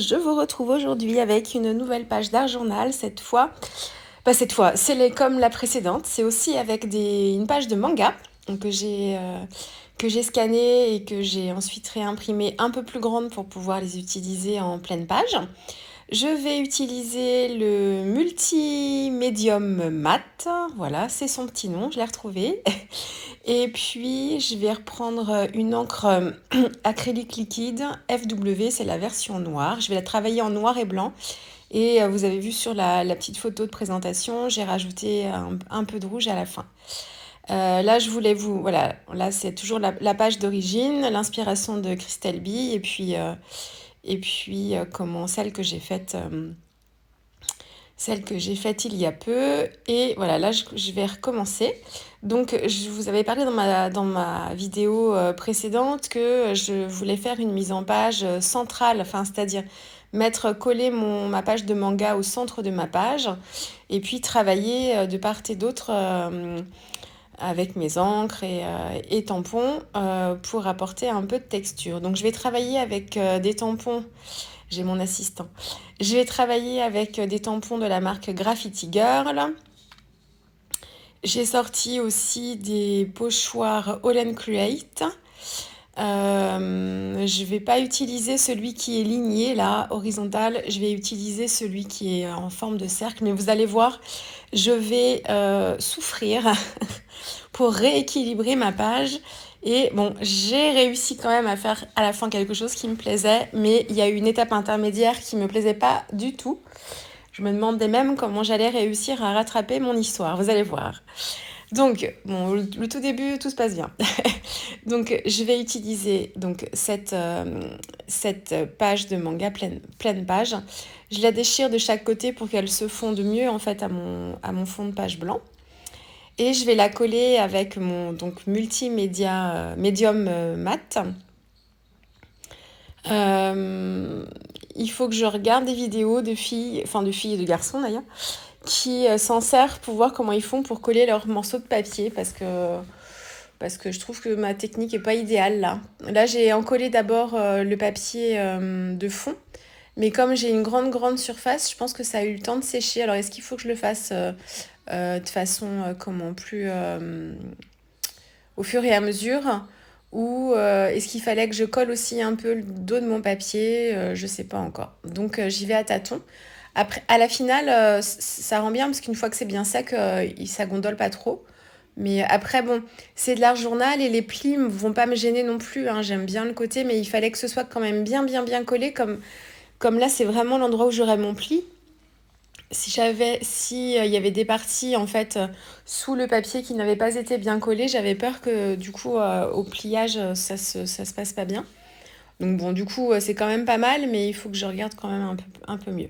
je vous retrouve aujourd'hui avec une nouvelle page d'art journal. Cette fois, comme la précédente, c'est aussi avec une page de manga donc, que j'ai scanné et que j'ai ensuite réimprimé un peu plus grande pour pouvoir les utiliser en pleine page. Je vais utiliser le Multimédium Mat, voilà, c'est son petit nom, je l'ai retrouvé. Et puis, je vais reprendre une encre acrylique liquide FW, c'est la version noire. Je vais la travailler en noir et blanc. Et vous avez vu sur la petite photo de présentation, j'ai rajouté un peu de rouge à la fin. Là, voilà, là c'est toujours la page d'origine, l'inspiration de Christelle Bille, et puis comment celle que j'ai faite il y a peu. Et voilà, là, je vais recommencer. Donc, je vous avais parlé dans ma vidéo précédente que je voulais faire une mise en page centrale, enfin, c'est-à-dire coller ma page de manga au centre de ma page et puis travailler de part et d'autre avec mes encres et tampons pour apporter un peu de texture. Donc, je vais travailler avec des tampons. J'ai mon assistant. Je vais travailler avec des tampons de la marque Graffiti Girl. J'ai sorti aussi des pochoirs All & Create. Je vais pas utiliser celui qui est ligné, là, horizontal. Je vais utiliser celui qui est en forme de cercle. Mais vous allez voir, je vais souffrir pour rééquilibrer ma page. Et bon, j'ai réussi quand même à faire à la fin quelque chose qui me plaisait, mais il y a eu une étape intermédiaire qui me plaisait pas du tout. Je me demandais même comment j'allais réussir à rattraper mon histoire, vous allez voir. Donc, bon, le tout début, tout se passe bien. Donc, je vais utiliser cette page de manga pleine page. Je la déchire de chaque côté pour qu'elle se fonde mieux en fait à mon fond de page blanc. Et je vais la coller avec mon multimédia médium mat. Il faut que je regarde des vidéos de filles et de garçons d'ailleurs, qui s'en servent pour voir comment ils font pour coller leurs morceaux de papier parce que je trouve que ma technique est pas idéale là. Là, j'ai encollé d'abord le papier de fond, mais comme j'ai une grande surface, je pense que ça a eu le temps de sécher. Alors, est-ce qu'il faut que je le fasse de façon plus au fur et à mesure, ou est-ce qu'il fallait que je colle aussi un peu le dos de mon papier, je sais pas encore. Donc j'y vais à tâtons. Après, à la finale, ça rend bien parce qu'une fois que c'est bien sec, ça gondole pas trop. Mais après, bon, c'est de l'art journal et les plis ne vont pas me gêner non plus, hein. J'aime bien le côté, mais il fallait que ce soit quand même bien collé. Comme là, c'est vraiment l'endroit où j'aurais mon pli. Si il y avait des parties en fait sous le papier qui n'avaient pas été bien collées, j'avais peur que du coup au pliage ça se passe pas bien. Donc bon, du coup c'est quand même pas mal, mais il faut que je regarde quand même un peu mieux.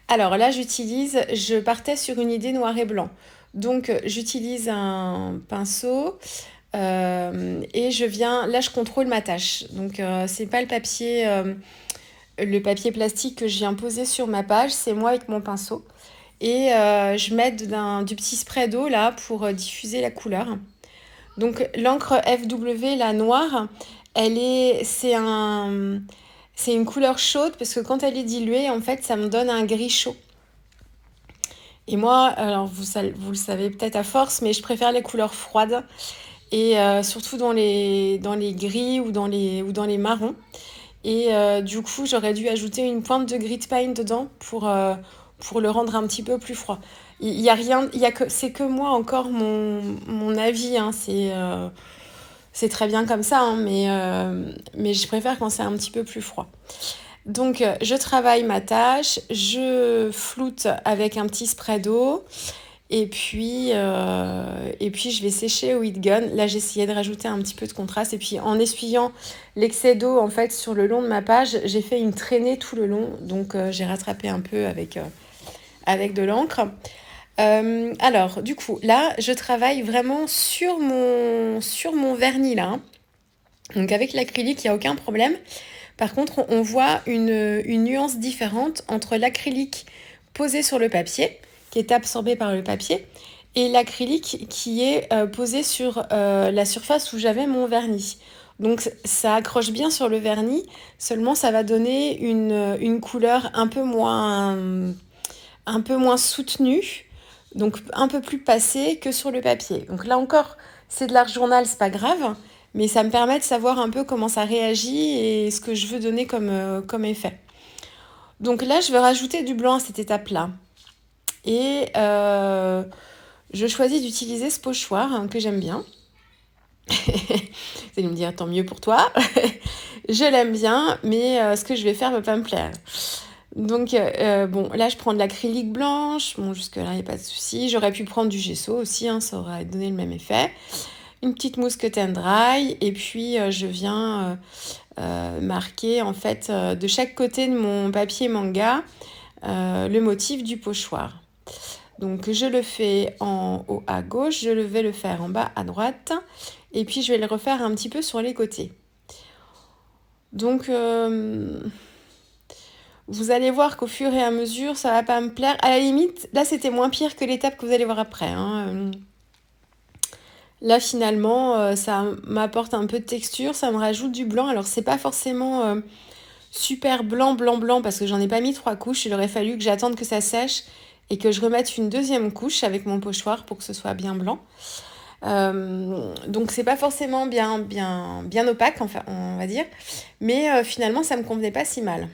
Alors là, je partais sur une idée noir et blanc. Donc j'utilise un pinceau et je contrôle ma tâche. Donc c'est pas le papier plastique que je viens poser sur ma page, c'est moi avec mon pinceau. Et je m'aide du petit spray d'eau là pour diffuser la couleur. Donc l'encre FW, la noire, c'est une couleur chaude parce que quand elle est diluée, en fait, ça me donne un gris chaud. Et moi, alors vous le savez peut-être à force, mais je préfère les couleurs froides et surtout dans les gris ou dans les marrons. Et du coup, j'aurais dû ajouter une pointe de grit paint dedans pour le rendre un petit peu plus froid. Il y a rien, c'est que moi encore mon avis, hein, c'est très bien comme ça, hein, mais je préfère quand c'est un petit peu plus froid. Donc je travaille ma tâche, je floute avec un petit spray d'eau. Et puis je vais sécher au heat gun. Là, j'ai essayé de rajouter un petit peu de contraste. Et puis en essuyant l'excès d'eau en fait sur le long de ma page, j'ai fait une traînée tout le long. Donc j'ai rattrapé un peu avec de l'encre. Alors du coup, là, je travaille vraiment sur mon vernis là, hein. Donc avec l'acrylique, il n'y a aucun problème. Par contre, on voit une nuance différente entre l'acrylique posé sur le papier, qui est absorbé par le papier, et l'acrylique qui est posé sur la surface où j'avais mon vernis. Donc ça accroche bien sur le vernis, seulement ça va donner une couleur un peu moins soutenue, donc un peu plus passée que sur le papier. Donc là encore, c'est de l'art journal, c'est pas grave, mais ça me permet de savoir un peu comment ça réagit et ce que je veux donner comme effet. Donc là, je vais rajouter du blanc à cette étape-là. Et je choisis d'utiliser ce pochoir hein, que j'aime bien. Vous allez me dire, tant mieux pour toi. Je l'aime bien, mais ce que je vais faire ne va pas me plaire. Donc, bon, là, je prends de l'acrylique blanche. Bon, jusque-là, il n'y a pas de souci. J'aurais pu prendre du gesso aussi, hein, ça aurait donné le même effet. Une petite mousse cut and dry. Et puis, je viens marquer, en fait, de chaque côté de mon papier manga, le motif du pochoir. Donc, je le fais en haut à gauche, je vais le faire en bas à droite. Et puis, je vais le refaire un petit peu sur les côtés. Donc, vous allez voir qu'au fur et à mesure, ça va pas me plaire. À la limite, là, c'était moins pire que l'étape que vous allez voir après. Hein. Là, finalement, ça m'apporte un peu de texture, ça me rajoute du blanc. Alors, c'est pas forcément super blanc, blanc, blanc, parce que j'en ai pas mis 3 couches. Il aurait fallu que j'attende que ça sèche et que je remette une deuxième couche avec mon pochoir pour que ce soit bien blanc. Donc c'est pas forcément bien opaque, enfin, on va dire, mais finalement ça me convenait pas si mal.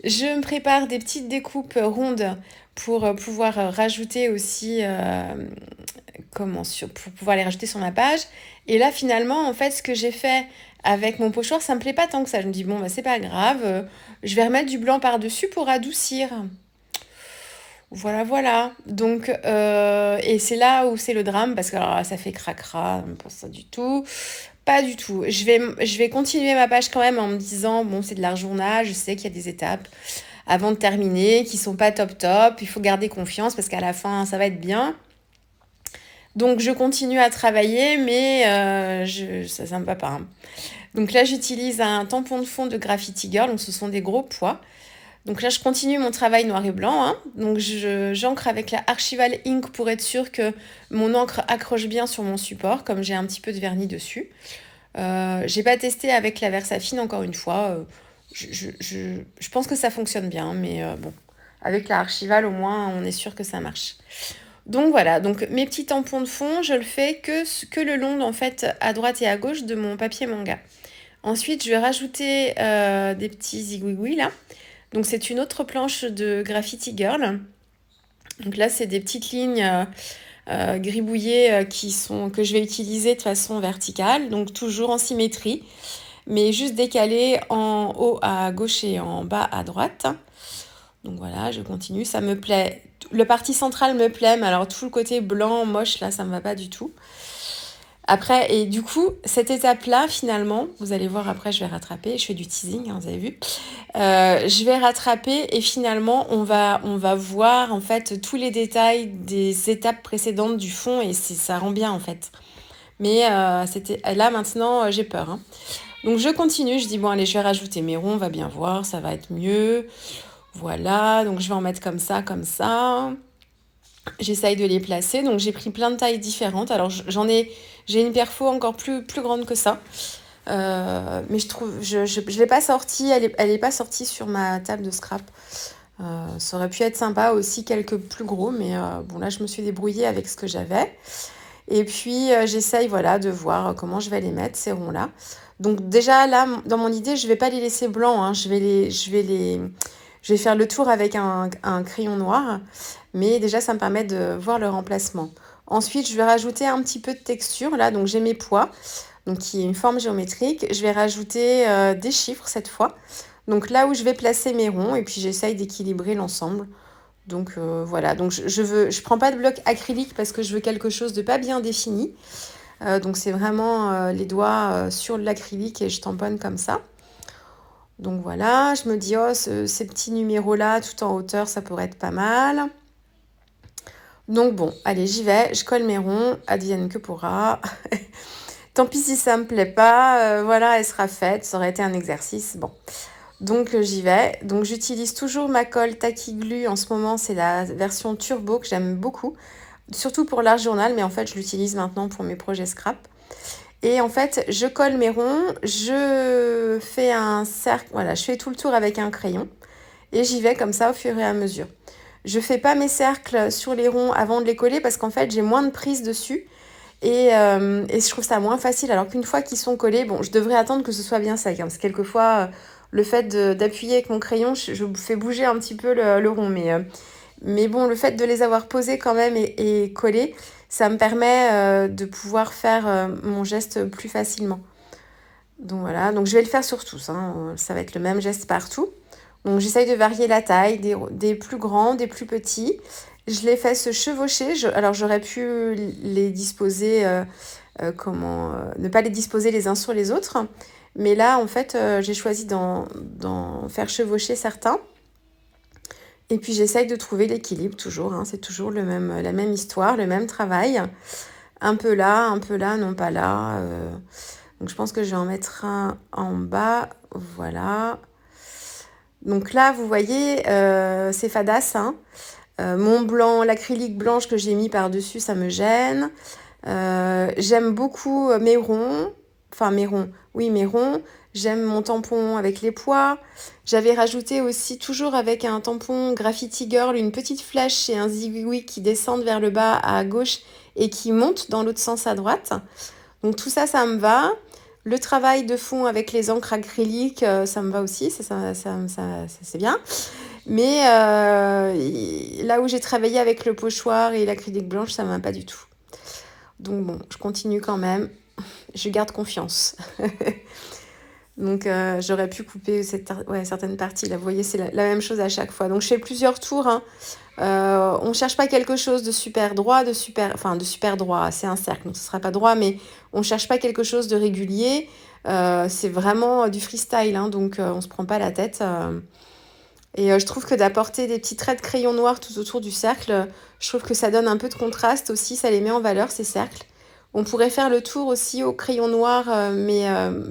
Je me prépare des petites découpes rondes pour pouvoir rajouter aussi, pour pouvoir les rajouter sur ma page. Et là finalement en fait ce que j'ai fait avec mon pochoir ça me plaît pas tant que ça. Je me dis bon bah c'est pas grave, je vais remettre du blanc par dessus pour adoucir. Voilà, voilà. Donc, et c'est là où c'est le drame, parce que alors, ça fait cracra, pas ça du tout. Pas du tout. Je vais continuer ma page quand même en me disant, bon, c'est de l'art journal, je sais qu'il y a des étapes avant de terminer qui sont pas top top, il faut garder confiance parce qu'à la fin, ça va être bien. Donc, je continue à travailler, mais ça me va pas. Hein. Donc là, j'utilise un tampon de fond de Graffiti Girl, donc ce sont des gros pois. Donc là, je continue mon travail noir et blanc. Hein. Donc j'encre avec la Archival Ink pour être sûre que mon encre accroche bien sur mon support, comme j'ai un petit peu de vernis dessus. J'ai pas testé avec la Versafine encore une fois. Je pense que ça fonctionne bien, mais bon, avec la Archival au moins, on est sûr que ça marche. Donc voilà, donc mes petits tampons de fond, je le fais que le long en fait à droite et à gauche de mon papier manga. Ensuite, je vais rajouter des petits zigouigouis là. Donc c'est une autre planche de Graffiti Girl. Donc là c'est des petites lignes gribouillées que je vais utiliser de façon verticale, donc toujours en symétrie, mais juste décalées en haut à gauche et en bas à droite. Donc voilà, je continue, ça me plaît. Le parti central me plaît, mais alors tout le côté blanc, moche, là ça me va pas du tout. Après, et du coup, cette étape-là, finalement, vous allez voir après, je vais rattraper. Je fais du teasing, hein, vous avez vu. Je vais rattraper et finalement, on va voir en fait tous les détails des étapes précédentes du fond et ça rend bien en fait. Mais là maintenant, j'ai peur. Hein. Donc je continue, je dis bon allez, je vais rajouter mes ronds, on va bien voir, ça va être mieux. Voilà, donc je vais en mettre comme ça, comme ça. J'essaye de les placer, donc j'ai pris plein de tailles différentes. Alors j'ai une perfo encore plus grande que ça. Mais je l'ai pas sortie, elle est pas sortie sur ma table de scrap. Ça aurait pu être sympa aussi, quelques plus gros, mais bon là je me suis débrouillée avec ce que j'avais. Et puis j'essaye voilà, de voir comment je vais les mettre, ces ronds-là. Donc déjà là, dans mon idée, je vais pas les laisser blancs, hein. Je vais faire le tour avec un crayon noir, mais déjà ça me permet de voir le remplacement. Ensuite, je vais rajouter un petit peu de texture, là, donc j'ai mes pois, donc qui est une forme géométrique. Je vais rajouter des chiffres cette fois, donc là où je vais placer mes ronds, et puis j'essaye d'équilibrer l'ensemble. Donc voilà, donc je prends pas de bloc acrylique parce que je veux quelque chose de pas bien défini. Donc c'est vraiment les doigts sur l'acrylique et je tamponne comme ça. Donc voilà, je me dis, oh, ces petits numéros-là, tout en hauteur, ça pourrait être pas mal. Donc bon, allez, j'y vais, je colle mes ronds, advienne que pourra. Tant pis si ça me plaît pas, voilà, elle sera faite, ça aurait été un exercice. Bon, donc j'y vais. Donc j'utilise toujours ma colle Tacky Glue, en ce moment c'est la version Turbo que j'aime beaucoup. Surtout pour l'art journal, mais en fait je l'utilise maintenant pour mes projets scrap. Et en fait, je colle mes ronds, je fais un cercle, voilà, je fais tout le tour avec un crayon et j'y vais comme ça au fur et à mesure. Je fais pas mes cercles sur les ronds avant de les coller parce qu'en fait, j'ai moins de prise dessus et je trouve ça moins facile. Alors qu'une fois qu'ils sont collés, bon, je devrais attendre que ce soit bien sec, hein, parce que quelquefois, le fait d'appuyer avec mon crayon, je fais bouger un petit peu le rond. Mais bon, le fait de les avoir posés quand même et collés, ça me permet de pouvoir faire mon geste plus facilement. Donc voilà, donc je vais le faire sur tous, hein. Ça va être le même geste partout. Donc j'essaye de varier la taille, des plus grands, des plus petits. Je les fais se chevaucher. Alors j'aurais pu les disposer, ne pas les disposer les uns sur les autres. Mais là, en fait, j'ai choisi d'en faire chevaucher certains. Et puis j'essaye de trouver l'équilibre toujours, hein. C'est toujours la même histoire, le même travail. Un peu là, non pas là. Donc je pense que je vais en mettre un en bas. Voilà. Donc là, vous voyez, c'est fadasse, hein. Mon blanc, l'acrylique blanche que j'ai mis par-dessus, ça me gêne. J'aime beaucoup mes ronds. Enfin, mes ronds. Oui, mes ronds. J'aime mon tampon avec les pois. J'avais rajouté aussi, toujours avec un tampon Graffiti Girl, une petite flèche et un zigouigou qui descendent vers le bas à gauche et qui montent dans l'autre sens à droite. Donc tout ça, ça me va. Le travail de fond avec les encres acryliques, ça me va aussi, c'est bien. Mais là où j'ai travaillé avec le pochoir et l'acrylique blanche, ça ne va pas du tout. Donc bon, je continue quand même. Je garde confiance. Donc j'aurais pu couper certaines parties. Là, vous voyez, c'est la même chose à chaque fois. Donc je fais plusieurs tours, hein. On ne cherche pas quelque chose de super droit, de super droit. C'est un cercle, donc ce ne sera pas droit, mais on ne cherche pas quelque chose de régulier. C'est vraiment du freestyle, hein, donc on ne se prend pas la tête. Et je trouve que d'apporter des petits traits de crayon noir tout autour du cercle, je trouve que ça donne un peu de contraste aussi, ça les met en valeur, ces cercles. On pourrait faire le tour aussi au crayon noir, mais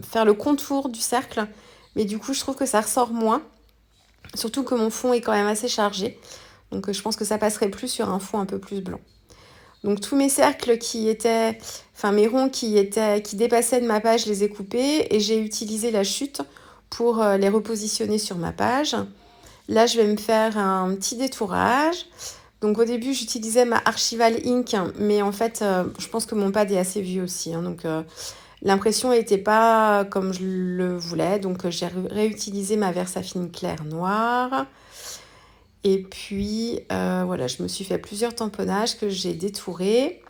faire le contour du cercle. Mais du coup, je trouve que ça ressort moins. Surtout que mon fond est quand même assez chargé. Donc je pense que ça passerait plus sur un fond un peu plus blanc. Donc tous mes cercles mes ronds qui dépassaient de ma page, je les ai coupés et j'ai utilisé la chute pour les repositionner sur ma page. Là, je vais me faire un petit détourage. Donc au début, j'utilisais ma Archival Ink, mais en fait, je pense que mon pad est assez vieux aussi, hein, donc l'impression n'était pas comme je le voulais. Donc j'ai réutilisé ma Versafine claire noire. Et puis voilà, je me suis fait plusieurs tamponnages que j'ai détourés.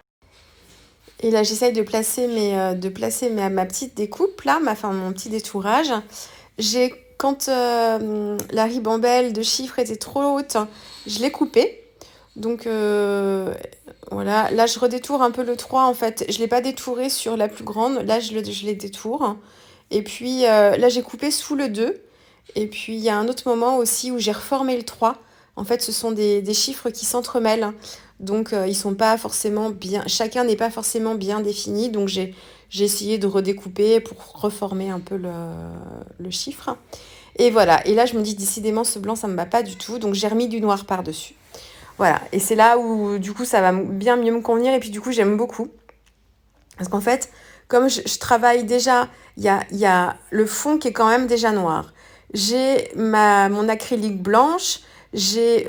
Et là, j'essaye de placer ma petite découpe, là, mon petit détourage. Quand la ribambelle de chiffres était trop haute, je l'ai coupée. Donc voilà, là je redétourne un peu le 3 en fait. Je ne l'ai pas détouré sur la plus grande, là je les détourne. Et puis là j'ai coupé sous le 2. Et puis il y a un autre moment aussi où j'ai reformé le 3. En fait, ce sont des chiffres qui s'entremêlent. Donc ils sont pas forcément bien, chacun n'est pas forcément bien défini. Donc j'ai essayé de redécouper pour reformer un peu le chiffre. Et voilà, et là je me dis décidément ce blanc ça me va pas du tout. Donc j'ai remis du noir par-dessus. Voilà, et c'est là où du coup ça va bien mieux me convenir et puis du coup j'aime beaucoup. Parce qu'en fait, comme je travaille déjà, il y a le fond qui est quand même déjà noir. J'ai mon acrylique blanche,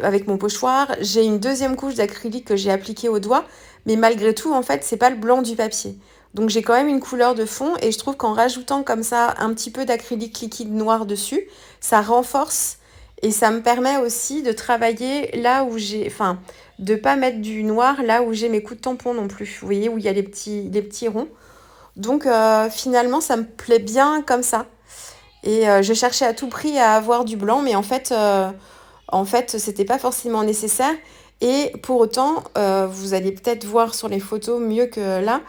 avec mon pochoir, j'ai une deuxième couche d'acrylique que j'ai appliquée au doigt, mais malgré tout, en fait, c'est pas le blanc du papier. Donc j'ai quand même une couleur de fond et je trouve qu'en rajoutant comme ça un petit peu d'acrylique liquide noir dessus, ça renforce et ça me permet aussi de travailler là où de pas mettre du noir là où j'ai mes coups de tampon non plus. Vous voyez, où il y a les petits ronds. Donc finalement, ça me plaît bien comme ça. Et je cherchais à tout prix à avoir du blanc, mais en fait, c'était pas forcément nécessaire. Et pour autant, vous allez peut-être voir sur les photos mieux que là,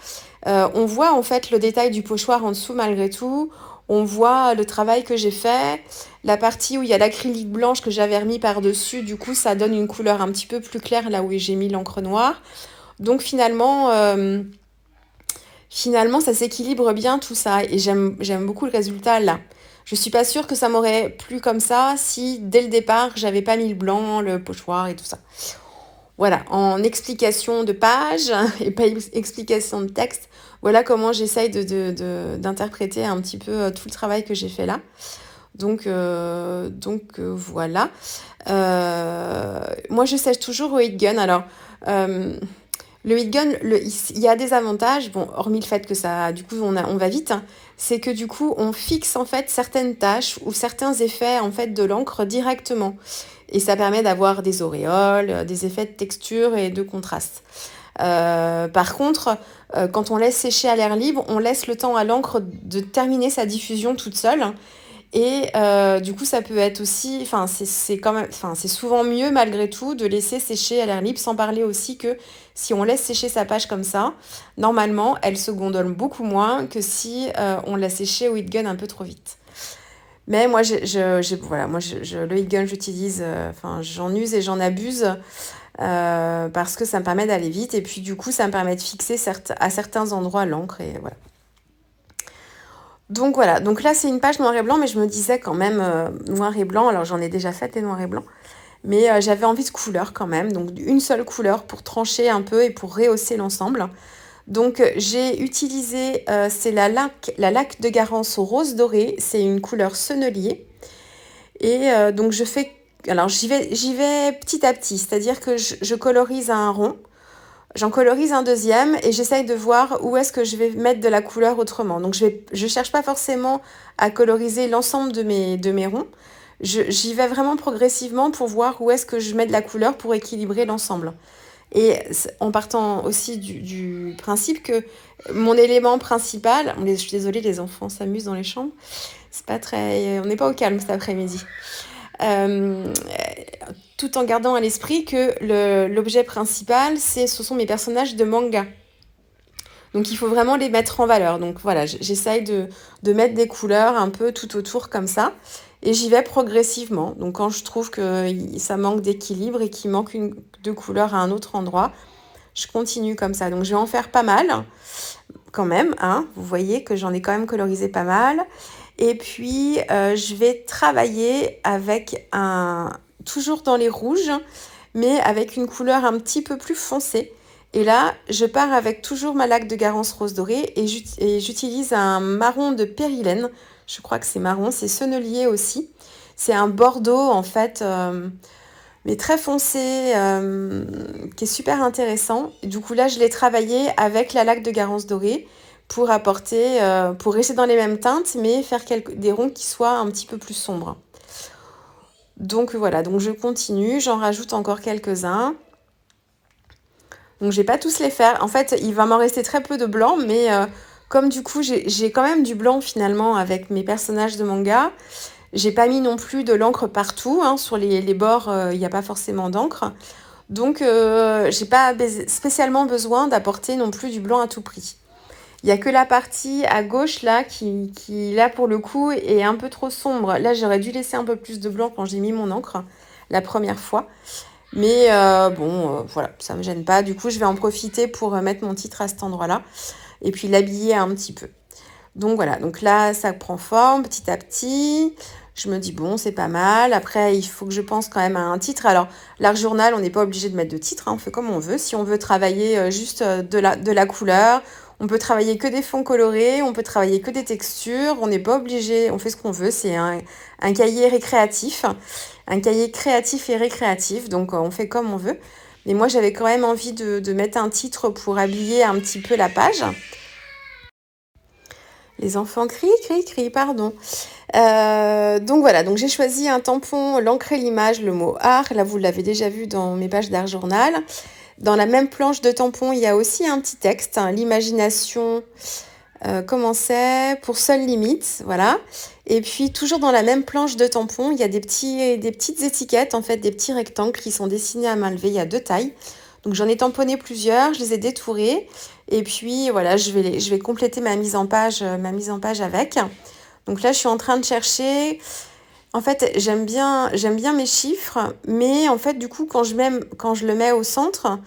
on voit en fait le détail du pochoir en dessous malgré tout. On voit le travail que j'ai fait. La partie où il y a l'acrylique blanche que j'avais remis par-dessus, du coup, ça donne une couleur un petit peu plus claire là où j'ai mis l'encre noire. Donc finalement, ça s'équilibre bien tout ça. Et j'aime beaucoup le résultat là. Je suis pas sûre que ça m'aurait plu comme ça si dès le départ, j'avais pas mis le blanc, le pochoir et tout ça. voilà, en explication de page et pas explication de texte. Voilà comment j'essaye d'interpréter un petit peu tout le travail que j'ai fait là. Voilà. Moi, je sèche toujours au heat gun. Alors, le heat gun, il y a des avantages, bon, hormis le fait que ça, du coup, on va vite, hein, c'est que du coup, on fixe en fait certaines tâches ou certains effets en fait de l'encre directement. Et ça permet d'avoir des auréoles, des effets de texture et de contraste. Par contre, quand on laisse sécher à l'air libre, on laisse le temps à l'encre de terminer sa diffusion toute seule. Et du coup, ça peut être aussi, enfin, c'est quand même, enfin, c'est souvent mieux malgré tout de laisser sécher à l'air libre, sans parler aussi que si on laisse sécher sa page comme ça, normalement, elle se gondole beaucoup moins que si on l'a séché au heat gun un peu trop vite. Mais moi, voilà, le heat gun, j'utilise, enfin, j'en use et j'en abuse parce que ça me permet d'aller vite et puis du coup, ça me permet de fixer à certains endroits l'encre et voilà. Donc voilà, donc là c'est une page noir et blanc, mais je me disais quand même noir et blanc, alors j'en ai déjà fait des noirs et blancs, mais j'avais envie de couleur quand même, donc une seule couleur pour trancher un peu et pour rehausser l'ensemble. Donc j'ai utilisé, c'est la laque de Garance au rose doré, c'est une couleur sennelier, et donc alors j'y vais petit à petit, c'est-à-dire que je colorise un rond, j'en colorise un deuxième et j'essaye de voir où est-ce que je vais mettre de la couleur autrement. Donc je cherche pas forcément à coloriser l'ensemble de mes ronds. J'y vais vraiment progressivement pour voir où est-ce que je mets de la couleur pour équilibrer l'ensemble. Et en partant aussi du principe que mon élément principal, je suis désolée, les enfants s'amusent dans les chambres, c'est pas très, on n'est pas au calme cet après-midi. Euh, Tout en gardant à l'esprit que l'objet principal, ce sont mes personnages de manga. Donc il faut vraiment les mettre en valeur. Donc voilà, j'essaye de mettre des couleurs un peu tout autour comme ça. Et j'y vais progressivement. Donc quand je trouve que ça manque d'équilibre et qu'il manque de couleur à un autre endroit, je continue comme ça. Donc je vais en faire pas mal quand même. Hein. Vous voyez que j'en ai quand même colorisé pas mal. Et puis je vais travailler avec toujours dans les rouges, mais avec une couleur un petit peu plus foncée. Et là, je pars avec toujours ma laque de Garance rose doré et j'utilise un marron de Périlène. Je crois que c'est marron, c'est sennelier aussi. C'est un bordeaux en fait, mais très foncé, qui est super intéressant. Et du coup là, je l'ai travaillé avec la laque de Garance dorée pour apporter, pour rester dans les mêmes teintes, mais faire des ronds qui soient un petit peu plus sombres. Donc voilà, donc je continue, j'en rajoute encore quelques-uns. Donc je vais pas tous les faire. En fait, il va m'en rester très peu de blanc, mais comme du coup j'ai quand même du blanc finalement avec mes personnages de manga, j'ai pas mis non plus de l'encre partout. Hein, sur les bords, il n'y a pas forcément d'encre. Donc j'ai pas spécialement besoin d'apporter non plus du blanc à tout prix. Il n'y a que la partie à gauche là qui là pour le coup est un peu trop sombre. Là j'aurais dû laisser un peu plus de blanc quand j'ai mis mon encre la première fois. Mais voilà, ça me gêne pas. Du coup je vais en profiter pour mettre mon titre à cet endroit-là. Et puis l'habiller un petit peu. Donc voilà, donc là ça prend forme petit à petit. Je me dis bon c'est pas mal. Après il faut que je pense quand même à un titre. Alors l'art journal on n'est pas obligé de mettre de titre, hein, on fait comme on veut. Si on veut travailler juste de la couleur, on peut travailler que des fonds colorés, on peut travailler que des textures, on n'est pas obligé, on fait ce qu'on veut. C'est un cahier récréatif, un cahier créatif et récréatif, donc on fait comme on veut. Mais moi j'avais quand même envie de mettre un titre pour habiller un petit peu la page. Les enfants crient, pardon. Donc voilà, donc j'ai choisi un tampon, l'ancrer l'image, le mot art. Là, vous l'avez déjà vu dans mes pages d'art journal. Dans la même planche de tampon, il y a aussi un petit texte, hein, l'imagination, comment c'est, pour seule limite, voilà. Et puis, toujours dans la même planche de tampon, il y a des petites étiquettes, en fait, des petits rectangles qui sont dessinés à main levée. Il y a 2 tailles. Donc j'en ai tamponné plusieurs, je les ai détourés. Et puis voilà, je vais compléter ma mise en page avec. Donc là, je suis en train de chercher. En fait, j'aime bien mes chiffres, mais en fait, du coup, quand je le mets au centre,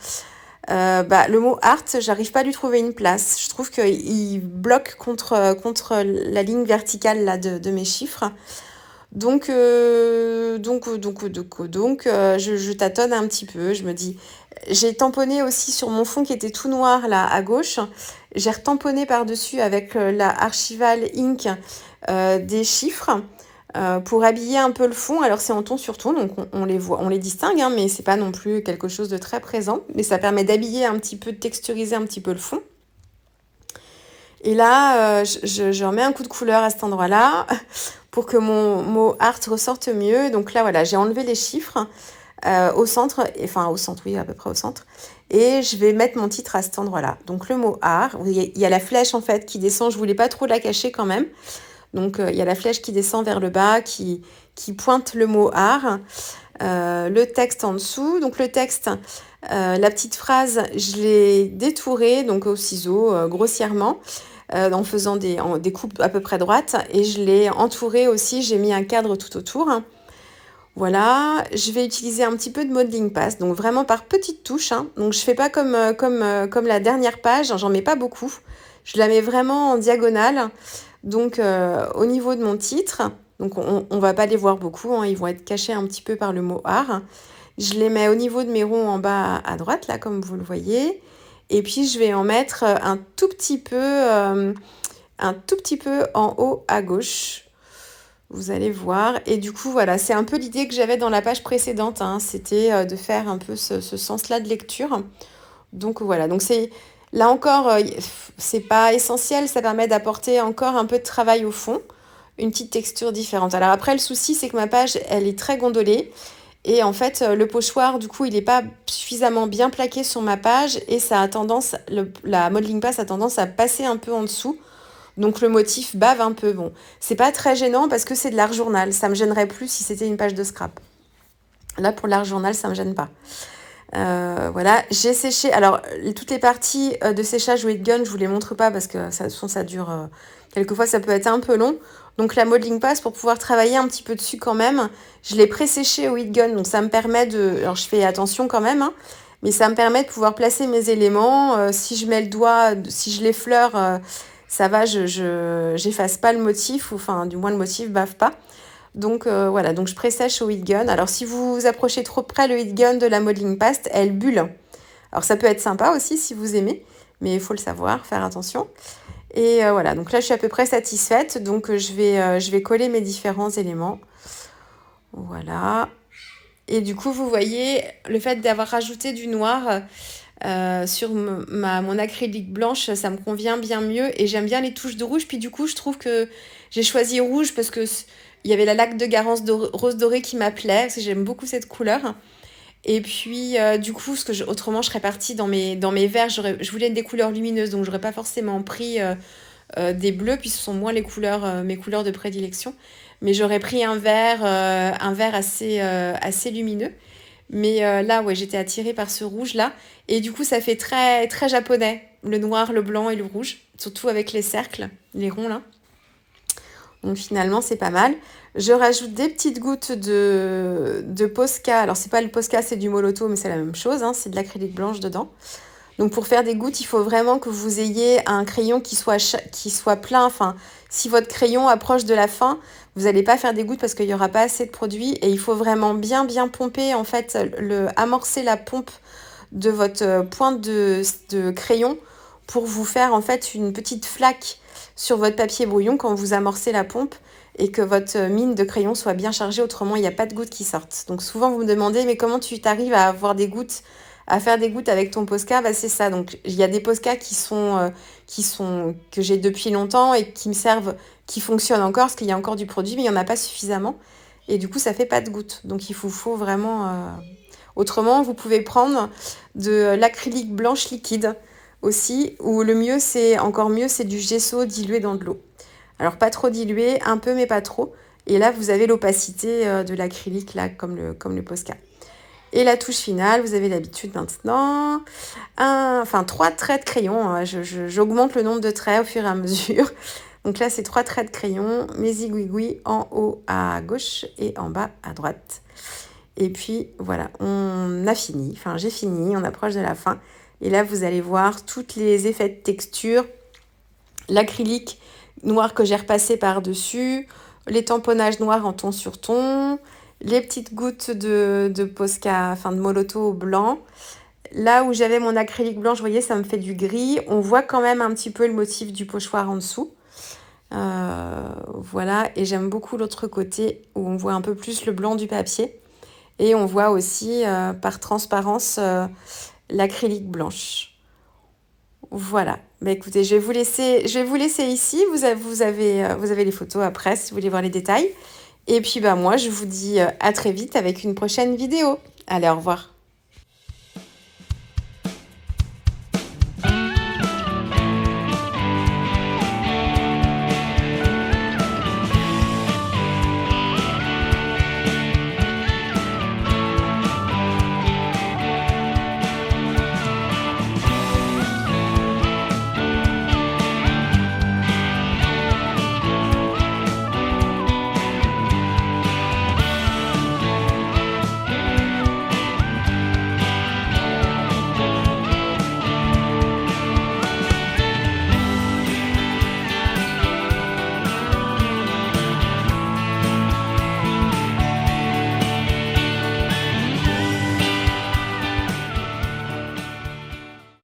le mot art, j'arrive pas à lui trouver une place. Je trouve qu'il bloque contre la ligne verticale là, de mes chiffres. Je tâtonne un petit peu. Je me dis, j'ai tamponné aussi sur mon fond qui était tout noir là à gauche. J'ai retamponné par-dessus avec la Archival Ink des chiffres pour habiller un peu le fond. Alors c'est en ton sur ton, donc on les voit, on les distingue, hein, mais c'est pas non plus quelque chose de très présent. Mais ça permet d'habiller un petit peu, de texturiser un petit peu le fond. Et là, je remets un coup de couleur à cet endroit-là pour que mon mot art ressorte mieux. Donc là, voilà, j'ai enlevé les chiffres au centre, enfin au centre, oui, à peu près au centre. Et je vais mettre mon titre à cet endroit-là. Donc le mot art, il y a la flèche en fait qui descend. Je voulais pas trop la cacher quand même. Donc il y a la flèche qui descend vers le bas, qui pointe le mot art. Le texte en dessous. Donc le texte, la petite phrase, je l'ai détourée donc au ciseau grossièrement. En faisant des coupes à peu près droites et je l'ai entouré aussi, j'ai mis un cadre tout autour. Voilà, je vais utiliser un petit peu de modeling paste, donc vraiment par petites touches. Hein. Donc je fais pas comme la dernière page, j'en mets pas beaucoup. Je la mets vraiment en diagonale. Donc au niveau de mon titre, donc on va pas les voir beaucoup, hein, ils vont être cachés un petit peu par le mot art. Je les mets au niveau de mes ronds en bas à droite, là, comme vous le voyez. Et puis, je vais en mettre un tout petit peu en haut à gauche. Vous allez voir. Et du coup, voilà, c'est un peu l'idée que j'avais dans la page précédente. Hein. C'était de faire un peu ce sens-là de lecture. Donc, voilà. Donc, là encore, c'est pas essentiel. Ça permet d'apporter encore un peu de travail au fond. Une petite texture différente. Alors après, le souci, c'est que ma page, elle est très gondolée. Et en fait, le pochoir, du coup, il n'est pas suffisamment bien plaqué sur ma page et ça a tendance, la modeling paste a tendance à passer un peu en dessous. Donc le motif bave un peu. Bon, c'est pas très gênant parce que c'est de l'art journal. Ça me gênerait plus si c'était une page de scrap. Là, pour l'art journal, ça me gêne pas. Voilà, j'ai séché. Alors, toutes les parties de séchage Heat Gun, je vous les montre pas parce que ça dure. Quelquefois, ça peut être un peu long. Donc, la modeling paste, pour pouvoir travailler un petit peu dessus quand même, je l'ai pré-séché au Heat Gun. Donc, ça me permet de. Alors, je fais attention quand même, hein, mais ça me permet de pouvoir placer mes éléments. Si je mets le doigt, si je l'effleure, ça va, j'efface pas le motif, ou enfin, du moins, le motif bave pas. Donc voilà, donc je pressèche au heat gun. Alors si vous approchez trop près le heat gun de la modeling paste, elle bulle. Alors ça peut être sympa aussi si vous aimez, mais il faut le savoir, faire attention. Et voilà, donc là je suis à peu près satisfaite, donc je vais coller mes différents éléments. Voilà. Et du coup, vous voyez, le fait d'avoir rajouté du noir sur mon acrylique blanche, ça me convient bien mieux. Et j'aime bien les touches de rouge. Puis du coup, je trouve que j'ai choisi rouge parce que il y avait la laque de Garance rose doré qui m'appelait, parce que j'aime beaucoup cette couleur. Et puis, du coup, autrement, je serais partie dans mes verts. Je voulais des couleurs lumineuses, donc j'aurais pas forcément pris des bleus, puis ce sont moins mes couleurs de prédilection. Mais j'aurais pris un vert assez lumineux. Mais là, ouais, j'étais attirée par ce rouge-là. Et du coup, ça fait très, très japonais. Le noir, le blanc et le rouge. Surtout avec les cercles, les ronds là. Donc finalement, c'est pas mal. Je rajoute des petites gouttes de Posca. Alors, c'est pas le Posca, c'est du Moloto, mais c'est la même chose. Hein, c'est de l'acrylique blanche dedans. Donc, pour faire des gouttes, il faut vraiment que vous ayez un crayon qui soit plein. Enfin, si votre crayon approche de la fin, vous n'allez pas faire des gouttes parce qu'il n'y aura pas assez de produit. Et il faut vraiment bien, bien pomper, en fait, amorcer la pompe de votre pointe de crayon pour vous faire, en fait, une petite flaque sur votre papier brouillon quand vous amorcez la pompe et que votre mine de crayon soit bien chargée, autrement il n'y a pas de gouttes qui sortent. Donc souvent vous me demandez mais comment tu t'arrives à avoir des gouttes, à faire des gouttes avec ton Posca? Bah c'est ça, donc il y a des Posca que j'ai depuis longtemps et qui me servent, qui fonctionnent encore parce qu'il y a encore du produit mais il n'y en a pas suffisamment et du coup ça fait pas de gouttes. Donc il faut vraiment... Autrement vous pouvez prendre de l'acrylique blanche liquide aussi, ou le mieux, encore mieux, c'est du gesso dilué dans de l'eau. Alors pas trop dilué, un peu mais pas trop. Et là, vous avez l'opacité de l'acrylique, là, comme le Posca. Et la touche finale, vous avez l'habitude maintenant. 3 traits de crayon. Hein. J'augmente le nombre de traits au fur et à mesure. Donc là, c'est 3 traits de crayon, mes zigouigouis en haut à gauche et en bas à droite. Et puis voilà, on a fini. Enfin, j'ai fini, on approche de la fin. Et là, vous allez voir tous les effets de texture, l'acrylique noir que j'ai repassé par-dessus, les tamponnages noirs en ton sur ton, les petites gouttes de Posca, enfin de Molotow blanc. Là où j'avais mon acrylique blanc, vous voyez, ça me fait du gris. On voit quand même un petit peu le motif du pochoir en dessous. Voilà, et j'aime beaucoup l'autre côté où on voit un peu plus le blanc du papier. Et on voit aussi par transparence l'acrylique blanche. Voilà. Bah, écoutez, je vais vous laisser ici. Vous avez les photos après si vous voulez voir les détails. Et puis bah, moi, je vous dis à très vite avec une prochaine vidéo. Allez, au revoir.